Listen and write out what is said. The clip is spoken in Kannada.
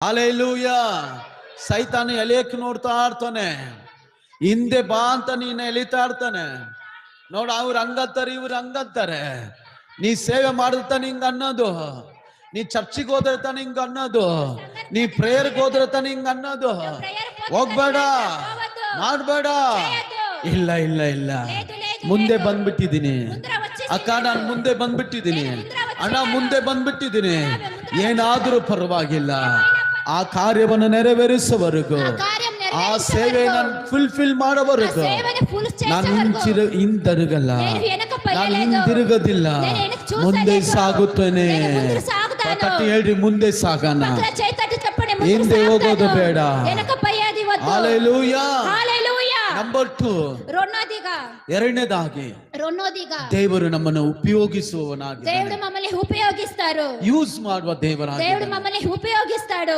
ಹಲ್ಲೆಲೂಯಾ. ಸೈತಾನ ಎಳೆಯಕ್ಕೆ ನೋಡ್ತಾ ಇರ್ತಾನೆ, ಹಿಂದೆ ಬಾ ಅಂತ ನೀನು ಎಳಿತಾ ಇರ್ತಾನೆ. ನೋಡ, ಅವ್ರು ಹಂಗಂತಾರೆ, ಇವ್ರು ಹಂಗಂತಾರೆ. ನೀ ಸೇವೆ ಮಾಡಿರ್ತಾನೆ ಹಿಂಗ ಅನ್ನೋದು, ನೀ ಚರ್ಚಿಗೆ ಹೋದಿರ್ತಾನೆ ಹಿಂಗ ಅನ್ನೋದು, ನೀ ಪ್ರೇಯರ್ಗೆ ಹೋದಿರ್ತಾನೆ ಹಿಂಗ ಅನ್ನೋದು. ಹೋಗ್ಬೇಡ, ಮಾಡ್ಬೇಡ. ಇಲ್ಲ ಇಲ್ಲ ಇಲ್ಲ, ಮುಂದೆ ಬಂದ್ಬಿಟ್ಟಿದ್ದೀನಿ ಅಕ್ಕ, ನಾನು ಮುಂದೆ ಬಂದ್ಬಿಟ್ಟಿದ್ದೀನಿ ಅಣ್ಣ, ಮುಂದೆ ಬಂದ್ಬಿಟ್ಟಿದ್ದೀನಿ. ಏನಾದ್ರೂ ಪರವಾಗಿಲ್ಲ, ಆ ಕಾರ್ಯವನ್ನು ನೆರವೇರಿಸುವವರೆಗೂ, ಆ ಸೇವೆ ನಾನು ಫುಲ್ಫಿಲ್ ಮಾಡೋವರೆಗೂ ನಾನು ಹಿಂತಿರುಗಲ್ಲ, ನಾನು ಹಿಂದಿರುಗೋದಿಲ್ಲ, ಮುಂದೆ ಸಾಗುತ್ತೇನೆ. ಹೇಳ್ರಿ, ಮುಂದೆ ಸಾಗೋಣ, ಹಿಂದೆ ಹೋಗೋದು ಬೇಡ. ಹಲ್ಲೆಲೂಯಾ. ನಂಬರ್ 2, ಎರಡನೇದಾಗಿ ದೇವರು ನಮ್ಮನ್ನು ಉಪಯೋಗಿಸುವವನಾಗಿ, దేవుడు మమ్మల్ని ఉపయోగిస్తారు, ಯೂಸ್ ಮಾಡುವ ದೇವರಾಗಿ దేవుడు మమ్మల్ని ఉపయోగిస్తాడు.